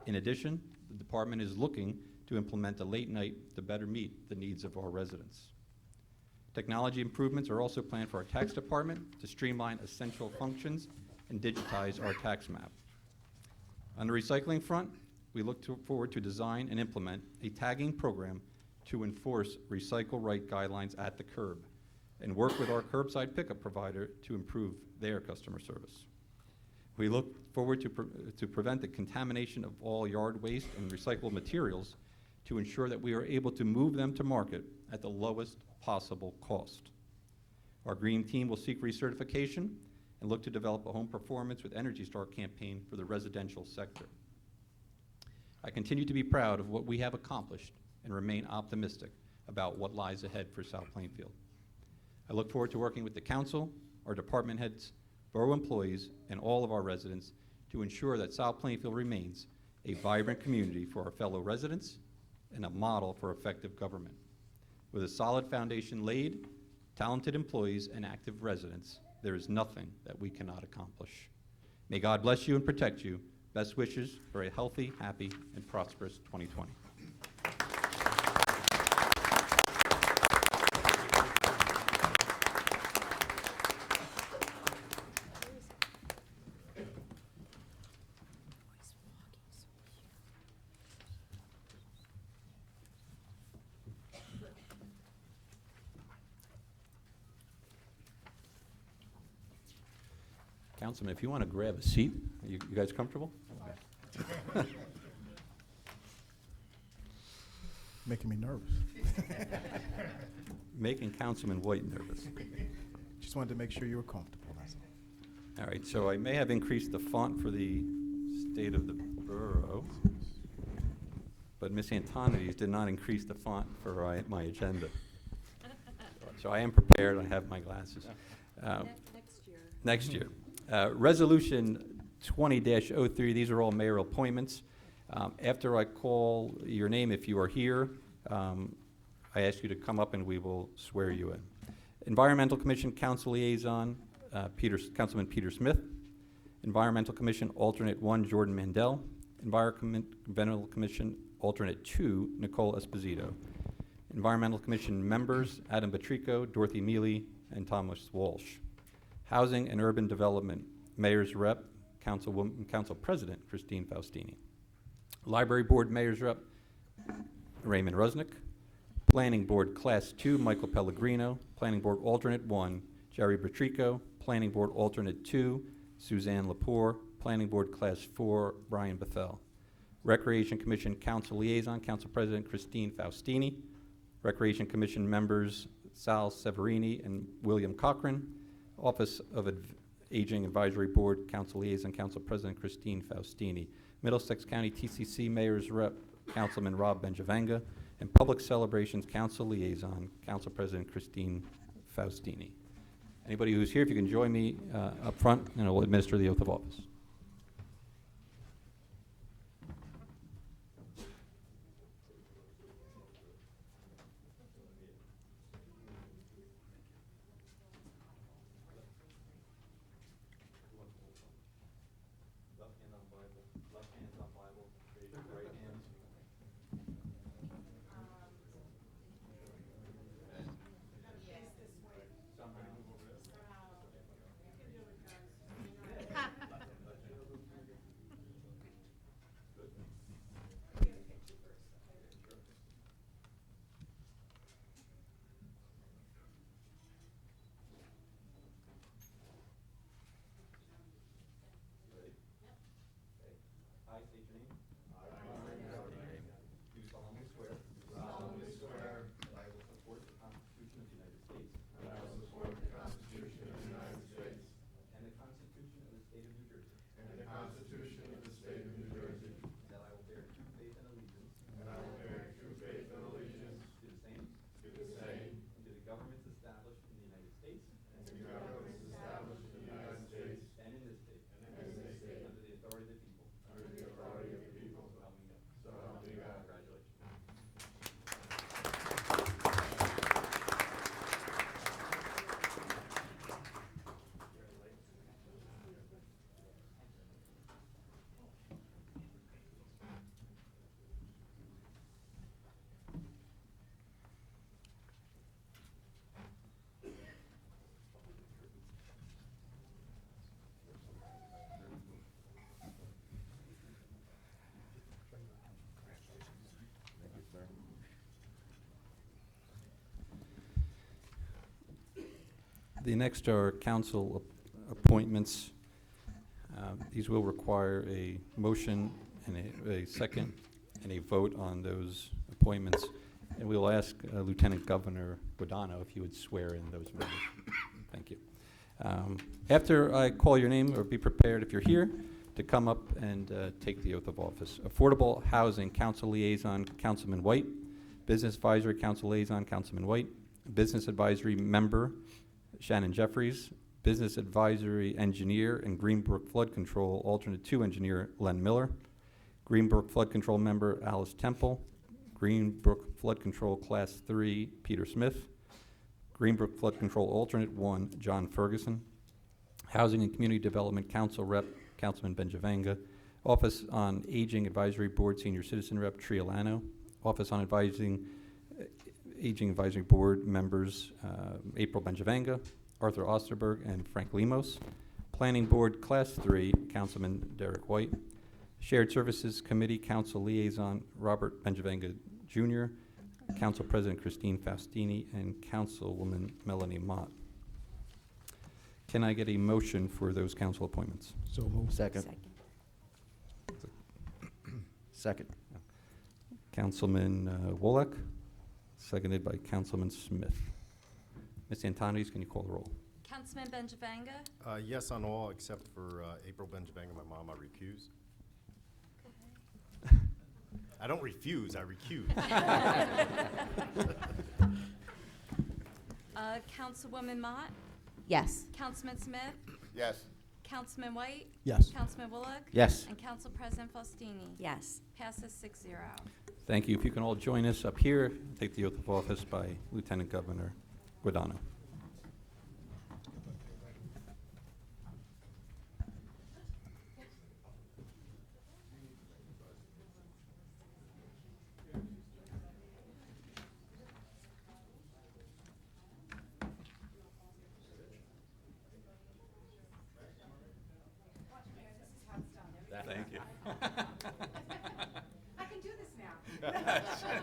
In addition, the department is looking to implement a late night to better meet the needs of our residents. Technology improvements are also planned for our tax department to streamline essential functions and digitize our tax map. On the recycling front, we look forward to design and implement a tagging program to enforce recycle right guidelines at the curb and work with our curbside pickup provider to improve their customer service. We look forward to prevent the contamination of all yard waste and recyclable materials to ensure that we are able to move them to market at the lowest possible cost. Our green team will seek recertification and look to develop a home performance with Energy Star campaign for the residential sector. I continue to be proud of what we have accomplished and remain optimistic about what lies ahead for South Plainfield. I look forward to working with the council, our department heads, borough employees, and all of our residents to ensure that South Plainfield remains a vibrant community for our fellow residents and a model for effective government. With a solid foundation laid, talented employees, and active residents, there is nothing that we cannot accomplish. May God bless you and protect you. Best wishes for a healthy, happy, and prosperous 2020. Councilman, if you want to grab a seat, you guys comfortable? Making me nervous. Making Councilman White nervous. Just wanted to make sure you were comfortable. That's all. All right, so I may have increased the font for the state of the borough, but Ms. Antonides did not increase the font for my agenda. So I am prepared. I have my glasses. Next year. Resolution 20-03, these are all mayoral appointments. After I call your name, if you are here, I ask you to come up and we will swear you in. Environmental Commission Council Liaison, Councilman Peter Smith. Environmental Commission Alternate 1, Jordan Mandel. Environmental Commission Alternate 2, Nicole Esposito. Environmental Commission members, Adam Batrico, Dorothy Mealy, and Thomas Walsh. Housing and Urban Development, Mayor's Rep, Council President Christine Faustini. Library Board Mayor's Rep, Raymond Rusnick. Planning Board Class 2, Michael Pellegrino. Planning Board Alternate 1, Jerry Bertrico. Planning Board Alternate 2, Suzanne Lepore. Planning Board Class 4, Brian Bethel. Recreation Commission Council Liaison, Council President Christine Faustini. Recreation Commission members Sal Severini and William Cochran. Office of Aging Advisory Board, Council Liaison, Council President Christine Faustini. Middlesex County TCC Mayor's Rep, Councilman Rob Benjavanga. And Public Celebrations Council Liaison, Council President Christine Faustini. Anybody who's here, if you can join me up front, and I will administer the oath of office. Left hand's on Bible, raise your right hand. I state your name. Do solemnly swear. That I will support the Constitution of the United States. And the Constitution of the State of New Jersey. And that I will bear true faith and allegiance. To the same. And to the governments established in the United States. And in this state. Under the authority of the people. So help me God. Congratulations. The next are council appointments. These will require a motion and a second and a vote on those appointments. And we'll ask Lieutenant Governor Guadagno if you would swear in those members. Thank you. After I call your name, or be prepared if you're here, to come up and take the oath of office. Affordable Housing Council Liaison, Councilman White. Business Advisory Council Liaison, Councilman White. Business Advisory Member, Shannon Jeffries. Business Advisory Engineer and Greenbrook Flood Control Alternate 2 Engineer, Len Miller. Greenbrook Flood Control Member, Alice Temple. Greenbrook Flood Control Class 3, Peter Smith. Greenbrook Flood Control Alternate 1, John Ferguson. Housing and Community Development Council Rep, Councilman Benjavanga. Office on Aging Advisory Board, Senior Citizen Rep, Triolano. Office on Aging Advisory Board members, April Benjavanga, Arthur Osterberg, and Frank Lemos. Planning Board Class 3, Councilman Derek White. Shared Services Committee Council Liaison, Robert Benjavanga Jr., Council President Christine Faustini, and Councilwoman Melanie Mott. Can I get a motion for those council appointments? So moved. Second. Second. Councilman Woloch, seconded by Councilman Smith. Ms. Antonides, can you call the roll? Councilman Benjavanga. Yes on all except for April Benjavanga, my mom, I recuse. I don't refuse, I recuse. Councilwoman Mott. Yes. Councilman Smith. Yes. Councilman White. Yes. Councilman Woloch. Yes. And Council President Faustini. Yes. Passes 6-0. Thank you. If you can all join us up here, take the oath of office by Lieutenant Governor Guadagno. Thank you. I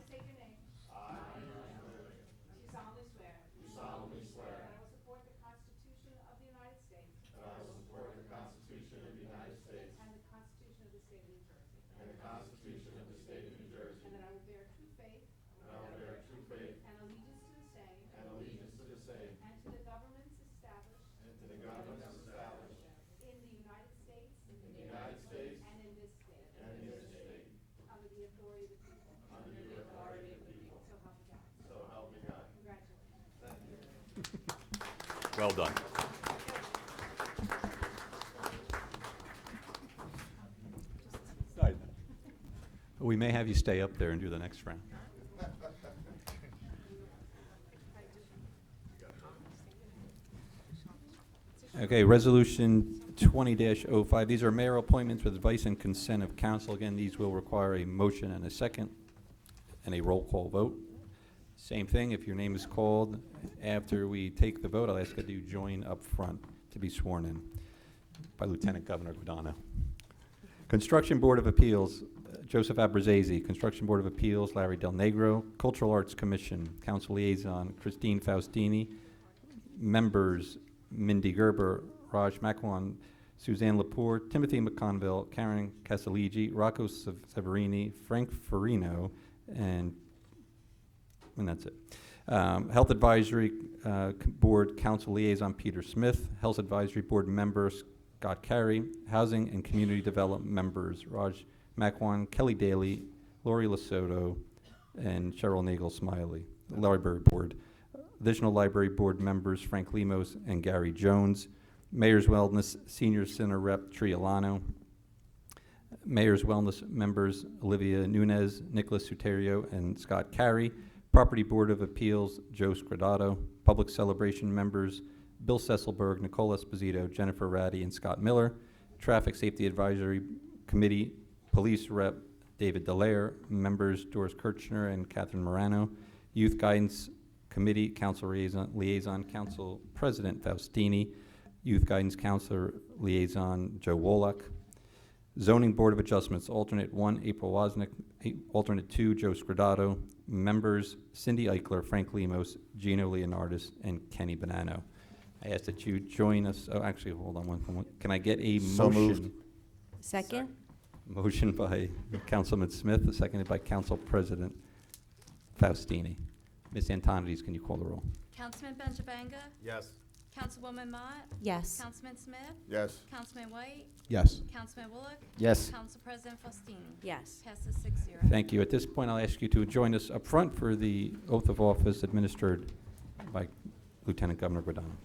state your name. Do solemnly swear. That I will support the Constitution of the United States. And the Constitution of the State of New Jersey. And that I will bear true faith. And allegiance to the same. And to the governments established. In the United States. And in this state. Under the authority of the people. So help me God. Congratulations. Well done. We may have you stay up there and do the next round. Okay, Resolution 20-05. These are mayor appointments with advice and consent of council. Again, these will require a motion and a second and a roll call vote. Same thing, if your name is called after we take the vote, I'll ask that you join up front to be sworn in by Lieutenant Governor Guadagno. Construction Board of Appeals, Joseph Abruzzese. Construction Board of Appeals, Larry Del Negro. Cultural Arts Commission, Council Liaison, Christine Faustini. Members, Mindy Gerber, Raj Makwan, Suzanne Lepore, Timothy McConville, Karen Casaligi, Rocco Severini, Frank Farino, and that's it. Health Advisory Board Council Liaison Peter Smith. Health Advisory Board members Scott Carey. Housing and Community Development members Raj Makwan, Kelly Daly, Lori Lasoto, and Cheryl Nagel Smiley. Library Board. Additional Library Board members Frank Lemos and Gary Jones. Mayor's Wellness Senior Center Rep Triolano. Mayor's Wellness members Olivia Nunez, Nicholas Suterio, and Scott Carey. Property Board of Appeals Joe Scrodato. Public Celebration members Bill Sesselberg, Nicole Esposito, Jennifer Ratty, and Scott Miller. Traffic Safety Advisory Committee Police Rep David Dallaire. Members Doris Kirchner and Catherine Morano. Youth Guidance Committee Council Liaison Council President Faustini. Youth Guidance Counselor Liaison Joe Woloch. Zoning Board of Adjustments, Alternate 1, April Wozniak, Alternate 2, Joe Scrodato. Members, Cindy Eichler, Frank Lemos, Gino Leonardis, and Kenny Bonanno. I ask that you join us. Oh, actually, hold on one moment. Can I get a So motion? moved. Second? Motion by Councilman Smith, seconded by Council President Faustini. Ms. Antonides, can you call the roll? Councilman Benjavanga? Yes. Councilwoman Mott? Yes. Councilman Smith? Yes. Councilman White? Yes. Councilman Bullock? Yes. Council President Faustini? Yes. Passes 6-0. Thank you. At this point, I'll ask you to join us up front for the oath of office administered by Lieutenant Governor Guadagno.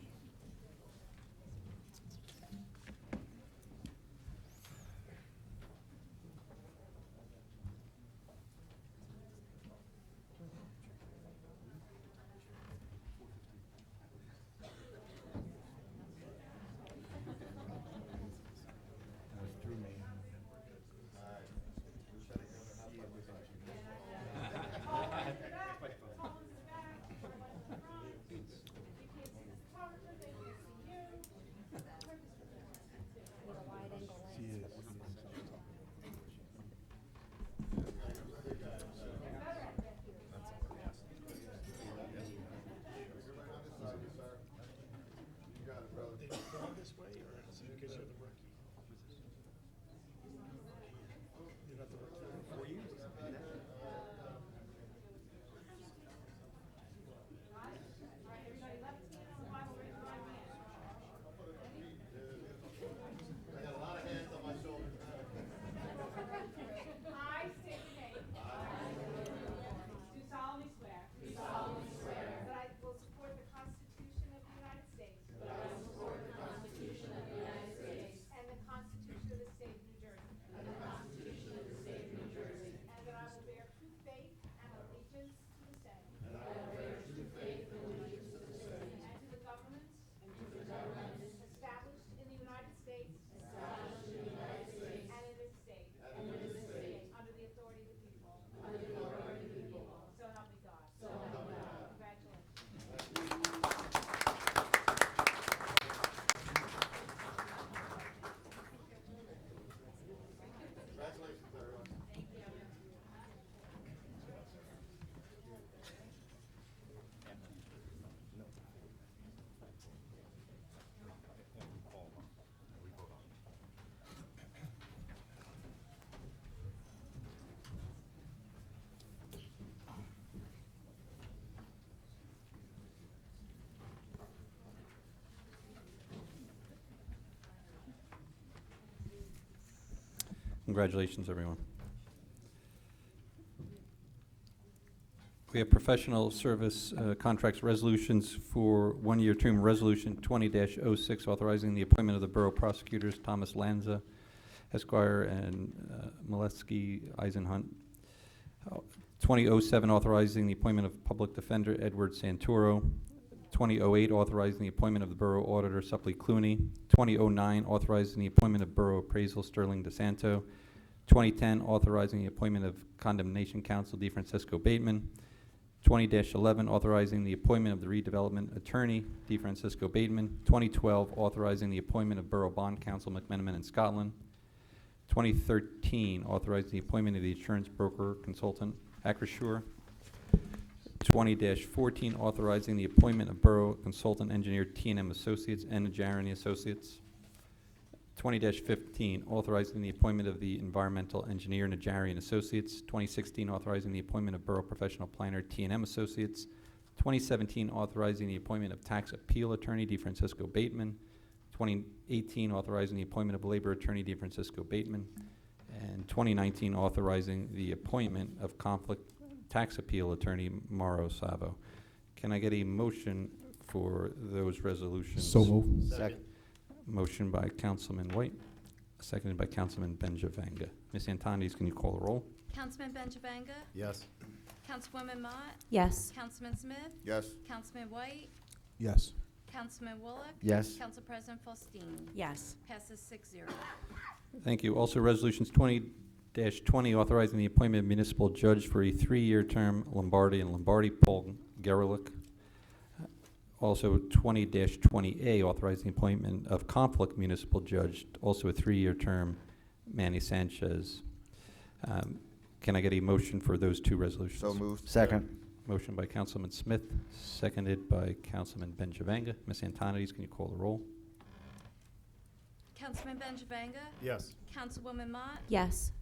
Congratulations, everyone. We have professional service contracts resolutions for one-year term. Resolution 20-06, authorizing the appointment of the Borough Prosecutors Thomas Lanza, Esquire, and Molesky Eisenhunt. 2007, authorizing the appointment of Public Defender Edward Santoro. 2008, authorizing the appointment of the Borough Auditor Supply Clooney. 2009, authorizing the appointment of Borough Appraisal Sterling DeSanto. 2010, authorizing the appointment of Condemnation Counsel DeFrancisco Bateman. 20-11, authorizing the appointment of the redevelopment attorney, DeFrancisco Bateman. 2012, authorizing the appointment of Borough Bond Counsel McMenamin and Scotland. 2013, authorizing the appointment of the insurance broker consultant, Acrisure. 20-14, authorizing the appointment of Borough Consultant Engineer T&M Associates and Jarani Associates. 20-15, authorizing the appointment of the Environmental Engineer Najarian and Associates. 2016, authorizing the appointment of Borough Professional Planner T&M Associates. 2017, authorizing the appointment of Tax Appeal Attorney DeFrancisco Bateman. 2018, authorizing the appointment of Labor Attorney DeFrancisco Bateman. And 2019, authorizing the appointment of Conflict Tax Appeal Attorney Mauro Savo. Can I get a motion for those resolutions? So moved. Second. Motion by Councilman White, seconded by Councilman Benjavanga. Ms. Antonides, can you call the roll? Councilman Benjavanga? Yes. Councilwoman Mott? Yes. Councilman Smith? Yes. Councilman White? Yes. Councilman Bullock? Yes. Council President Faustin? Yes. Passes 6-0. Thank you. Also, resolutions 20-20, authorizing the appointment of municipal judge for a 3-year term, Lombardi and Lombardi, Paul Gerlich. Also, 20-20A, authorizing the appointment of conflict municipal judge, also a 3-year term, Manny Sanchez. Can I get a motion for those two resolutions? So moved. Second. Motion by Councilman Smith, seconded by Councilman Benjavanga. Ms. Antonides, can you call the roll? Councilman Benjavanga? Yes. Councilwoman Mott? Yes.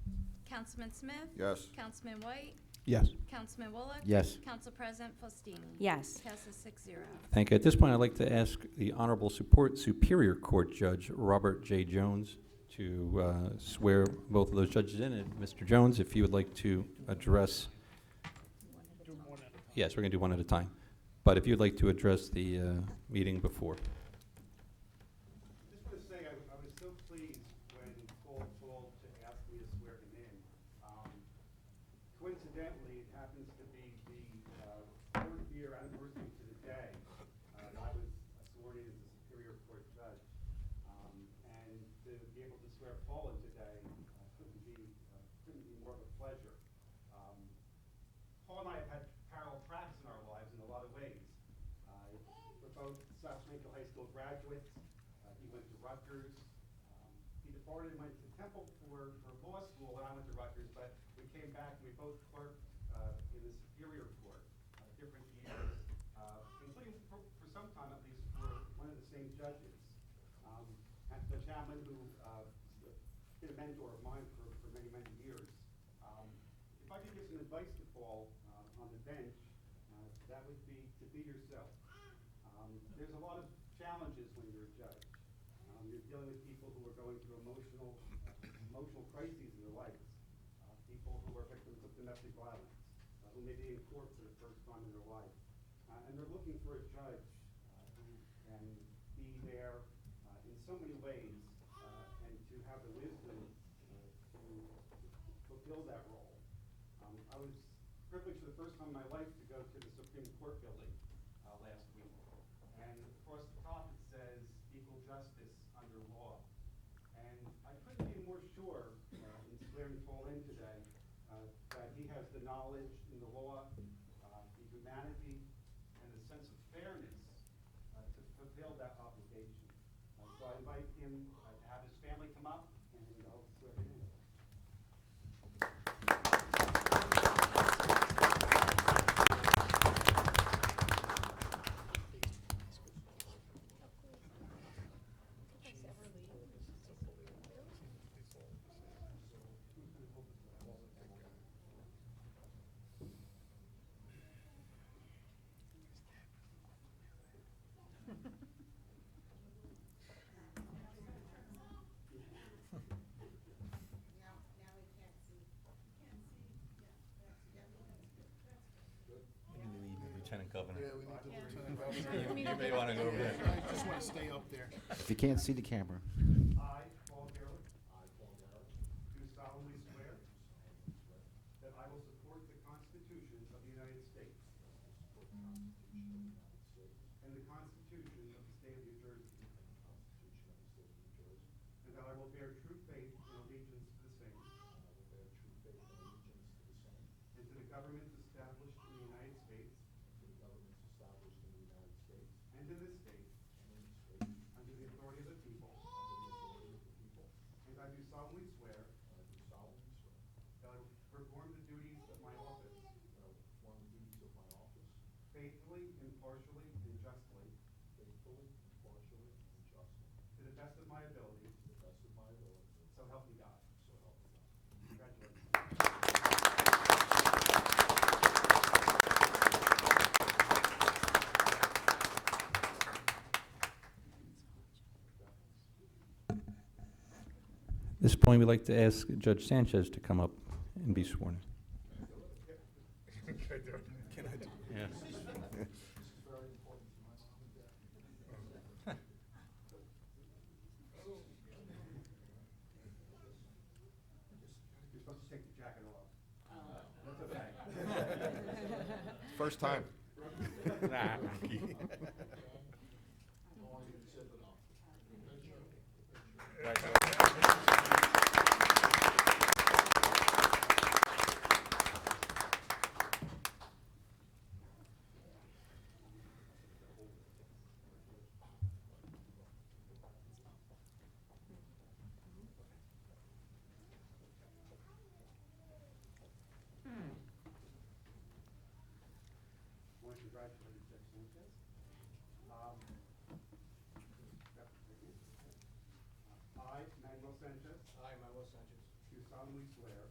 Councilman Smith? Yes. Councilman White? Yes. Councilman Bullock? Yes. Council President Faustin? Yes. Passes 6-0. Thank you. At this point, I'd like to ask the Honorable Superior Court Judge Robert J. Jones to swear both of those judges in. And Mr. Jones, if you would like to address. Yes, we're going to do one at a time. But if you'd like to address the meeting before. Just want to say I was so pleased when Paul called to ask me to swear him in. Coincidentally, it happens to be the 4th year anniversary to the day that I was sworn in as a Superior Court judge. And to be able to swear Paul in today couldn't be more of a pleasure. Paul and I have had parallel tracks in our lives in a lot of ways. We're both South Plainfield High School graduates. He went to Rutgers. He departed and went to Temple for law school, and I went to Rutgers, but we came back and we both clerked in the Superior Court, different years, including for some time at least for one of the same judges. And the gentleman who been a mentor of mine for many, many years. If I could give some advice to Paul on the bench, that would be to be yourself. There's a lot of challenges when you're a judge. You're dealing with people who are going through emotional crises in their lives, people who are victims of domestic violence, who may be in court for the first time in their life, and they're looking for a judge who can be there in so many ways and to have the wisdom to fulfill that role. I was privileged for the first time in my life to go to the Supreme Court building last week. And across the top it says equal justice under law. And I couldn't be more sure in swearing Paul in today that he has the knowledge in the law, the humanity, and the sense of fairness to fulfill that obligation. So I invite him to have his family come up and I'll swear him in. Governor. Yeah, we need the lieutenant Yeah. governor. You may want to go over there. I just want to stay up there. If you can't see the camera. I, Paul Garrett. Do solemnly swear. That I will support the Constitution of the United States. And the Constitution of the State of New Jersey. And that I will bear true faith and allegiance to the same. And to the governments established in the United States. And in this state. Under the authority of the people. And I do solemnly swear. That I will perform the duties of my office. Faithfully, impartially, and justly. To the best of my ability. So help me God. Congratulations. At this point, we'd like to ask Judge Sanchez to come up and be sworn. Can I do? Yeah. You're supposed to take the jacket off. That's okay. First time. I want to congratulate Judge Sanchez. I, Manuel Sanchez. I, Manuel Sanchez. Do solemnly swear.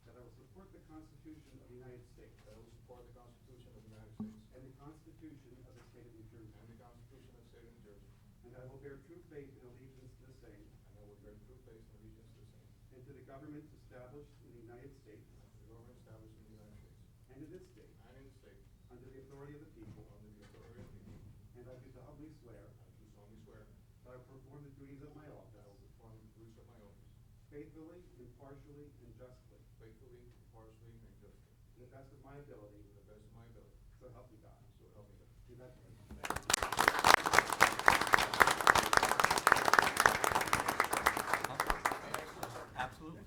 That I will support the Constitution of the United States. That I will support the Constitution of the United States. And the Constitution of the State of New Jersey. And the Constitution of the State of New Jersey. And that I will bear true faith and allegiance to the same. And I will bear true faith and allegiance to the same. And to the governments established in the United States. And to the government established in the United States. And in this state. And in the state. Under the authority of the people. Under the authority of the people. And I do solemnly swear. I do solemnly swear. That I will perform the duties of my office. That I will perform the duties of my office. Faithfully, impartially, and justly. Faithfully, impartially, and justly. To the best of my ability. To the best of my ability. So help me God. So help me God. Congratulations. Absolutely.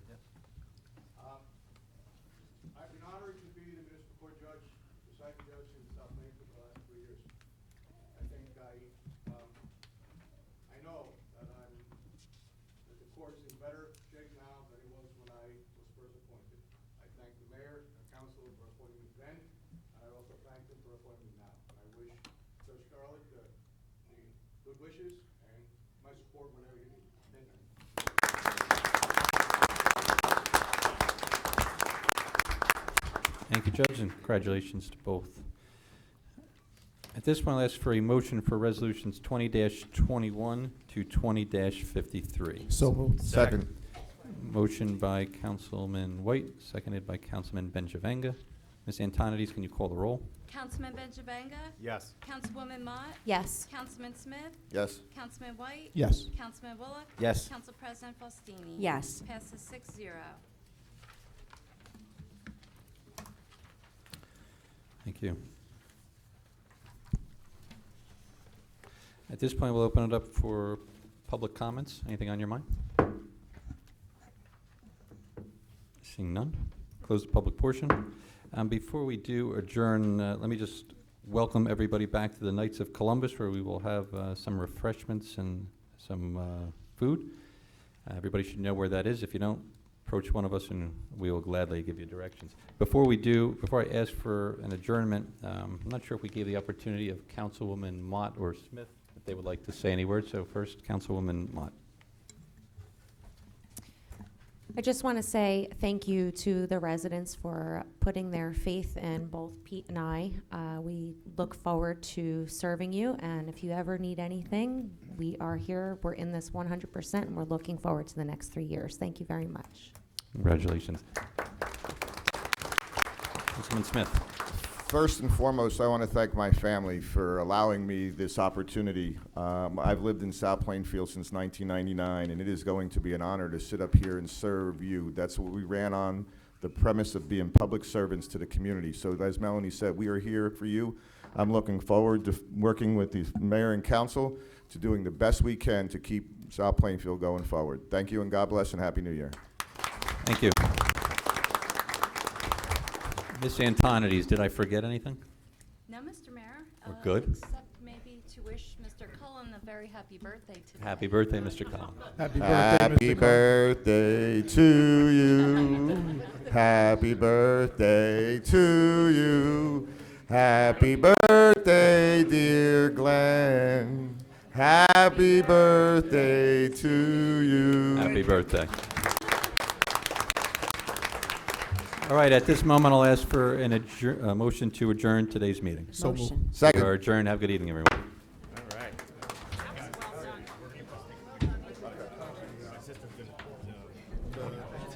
I've been honored to be the municipal court judge, presiding judge in South Plainfield for the last 3 years. I think I know that the court is in better shape now than it was when I was first appointed. I thank the mayor and council for appointing me then, and I also thank them for appointing me now. And I wish Judge Scarlett the good wishes and my support whenever you need. Thank you. Thank you, Judge, and congratulations to both. At this point, I'll ask for a motion for resolutions 20-21 to 20-53. So moved. Second. Motion by Councilman White, seconded by Councilman Benjavanga. Ms. Antonides, can you call the roll? Councilman Benjavanga? Yes. Councilwoman Mott? Yes. Councilman Smith? Yes. Councilman White? Yes. Councilman Bullock? Yes. Council President Faustini? Yes. Passes 6-0. Thank you. At this point, we'll open it up for public comments. Anything on your mind? Seeing none, close the public portion. Before we do adjourn, let me just welcome everybody back to the Knights of Columbus, where we will have some refreshments and some food. Everybody should know where that is. If you don't, approach one of us and we will gladly give you directions. Before I ask for an adjournment, I'm not sure if we gave the opportunity of Councilwoman Mott or Smith, if they would like to say any words. So first, Councilwoman Mott. I just want to say thank you to the residents for putting their faith in both Pete and I. We look forward to serving you, and if you ever need anything, we are here. We're in this 100%, and we're looking forward to the next 3 years. Thank you very much. Congratulations. Councilman Smith. First and foremost, I want to thank my family for allowing me this opportunity. I've lived in South Plainfield since 1999, and it is going to be an honor to sit up here and serve you. That's what we ran on, the premise of being public servants to the community. So as Melanie said, we are here for you. I'm looking forward to working with the mayor and council to doing the best we can to keep South Plainfield going forward. Thank you, and God bless, and Happy New Year. Thank you. Ms. Antonides, did I forget anything? No, Mr. Mayor. We're good? Except maybe to wish Mr. Cullen a very happy birthday today. Happy birthday, Mr. Cullen. Happy birthday, Happy Mr. birthday to you. Happy birthday to you. Happy birthday, dear Glenn. Happy birthday to you. Happy birthday. All right, at this moment, I'll ask for a motion to adjourn today's meeting. So moved. Motion. Second. We are adjourned. Have a good evening, everyone.